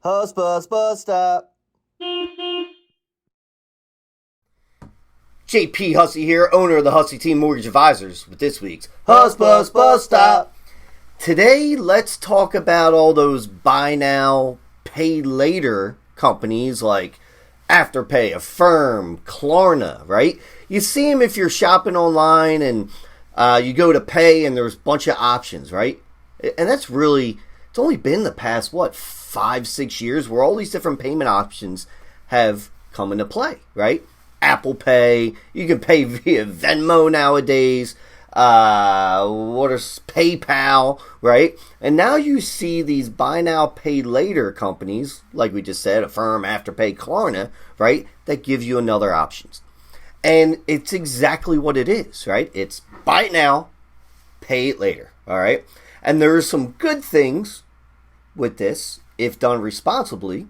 Hussbus bus stop. JP Hussey here, owner of the Hussey Team Mortgage Advisors, with this week's Hussbus bus stop. Today, let's talk about all those buy now, pay later companies like Afterpay, Affirm, Klarna, right? You see them if you're shopping online and you go to pay and there's a bunch of options, right? And that's really, it's only been the past, 5-6 years where all these different payment options have come into play, right? Apple Pay, you can pay via Venmo nowadays, PayPal, right? And now you see these buy now, pay later companies, like we just said, Affirm, Afterpay, Klarna, right? That give you another options. And it's exactly what it is, right? It's buy it now, pay it later, all right? And there are some good things with this, if done responsibly,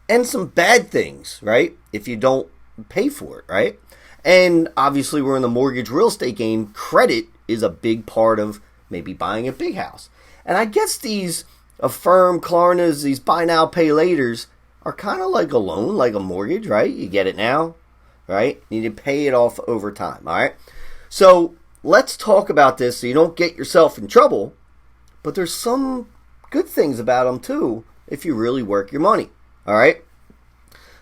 and some bad things, right? If you don't pay for it, right? And obviously we're in the mortgage real estate game. Credit is a big part of maybe buying a big house. And I guess these Affirm, Klarnas, these buy now, pay laters are kind of like a loan, like a mortgage, right? You get it now, right? You need to pay it off over time, all right? So let's talk about this so you don't get yourself in trouble. But there's some good things about them too if you really work your money, all right?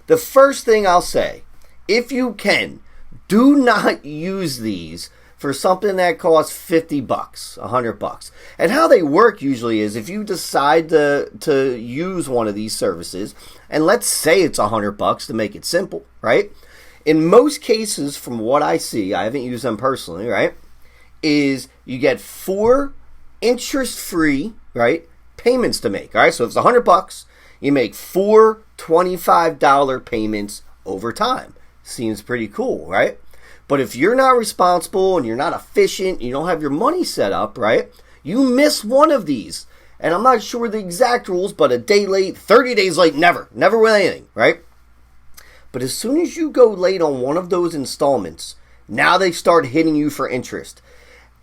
The first thing I'll say, if you can, do not use these for something that costs $50, $100. And how they work usually is if you decide to use one of these services, and let's say it's $100 to make it simple, right? In most cases, from what I see, I haven't used them personally, right, is you get 4 interest-free, right, payments to make, all right? So if it's $100, you make 4 $25 payments over time. Seems pretty cool, right? But if you're not responsible and you're not efficient, you don't have your money set up, right, you miss one of these. And I'm not sure the exact rules, but a day late, 30 days late, never with anything, right? But as soon as you go late on one of those installments, now they start hitting you for interest.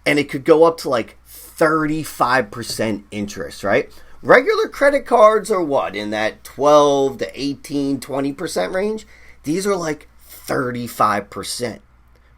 And it could go up to like 35% interest, right? Regular credit cards are what, in that 12 to 18, 20% range? These are like 35%,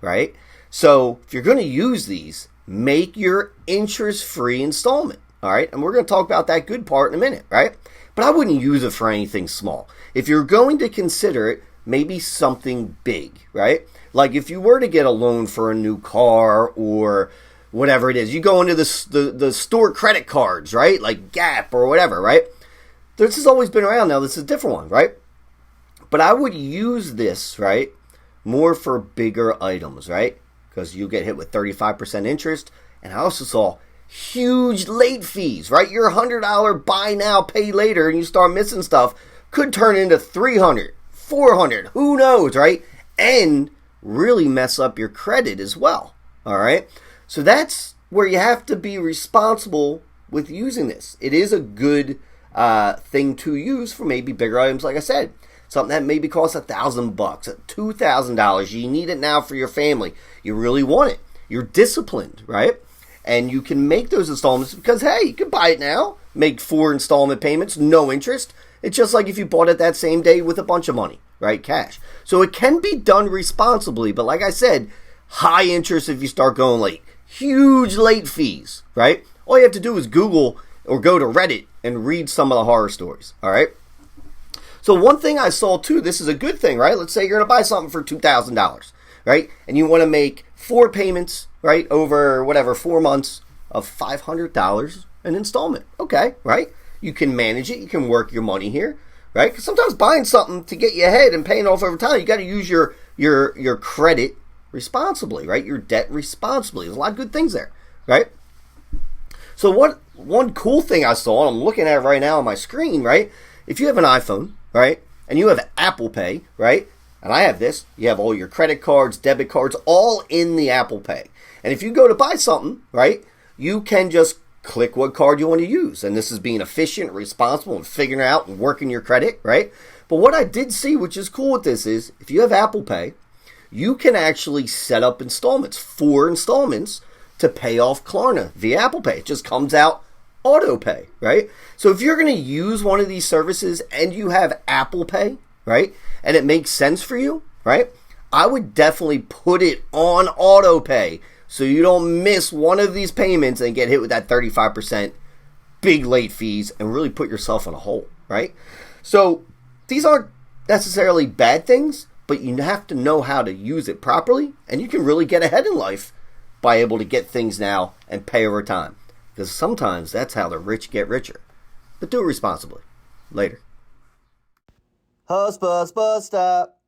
right? So if you're going to use these, make your interest-free installment, all right? And we're going to talk about that good part in a minute, right? But I wouldn't use it for anything small. If you're going to consider it, maybe something big, right? Like if you were to get a loan for a new car or whatever it is, you go into the store credit cards, right? Like Gap or whatever, right? This has always been around. Now this is a different one, right? But I would use this, right, more for bigger items, right? Because you get hit with 35% interest. And I also saw huge late fees, right? Your $100 buy now, pay later, and you start missing stuff, could turn into $300, $400, who knows, right? And really mess up your credit as well, all right? So that's where you have to be responsible with using this. It is a good thing to use for maybe bigger items, like I said. Something that maybe costs $1,000, $2,000. You need it now for your family. You really want it. You're disciplined, right? And you can make those installments because, hey, you can buy it now, make 4 installment payments, no interest. It's just like if you bought it that same day with a bunch of money, right? Cash. So it can be done responsibly, but like I said, high interest if you start going late. Huge late fees, right? All you have to do is Google or go to Reddit and read some of the horror stories, all right? So one thing I saw too, this is a good thing, right? Let's say you're going to buy something for $2,000, right? And you want to make 4 payments, right, over 4 months of $500 an installment. Okay, right? You can manage it. You can work your money here, right? Because sometimes buying something to get you ahead and paying off over time, you got to use your credit responsibly, right? Your debt responsibly. There's a lot of good things there, right? So one cool thing I saw, and I'm looking at it right now on my screen, right? If you have an iPhone, right, and you have Apple Pay, right, and I have this, you have all your credit cards, debit cards, all in the Apple Pay. And if you go to buy something, right, you can just click what card you want to use. And this is being efficient, responsible, and figuring out and working your credit, right? But what I did see, which is cool with this, is if you have Apple Pay, you can actually set up installments, 4 installments to pay off Klarna via Apple Pay. It just comes out auto pay, right? So if you're going to use one of these services and you have Apple Pay, right, and it makes sense for you, right, I would definitely put it on auto pay so you don't miss one of these payments and get hit with that 35% big late fees and really put yourself in a hole, right? So these aren't necessarily bad things, but you have to know how to use it properly, and you can really get ahead in life by able to get things now and pay over time. Because sometimes that's how the rich get richer. But do it responsibly. Later. Hussbus bus stop.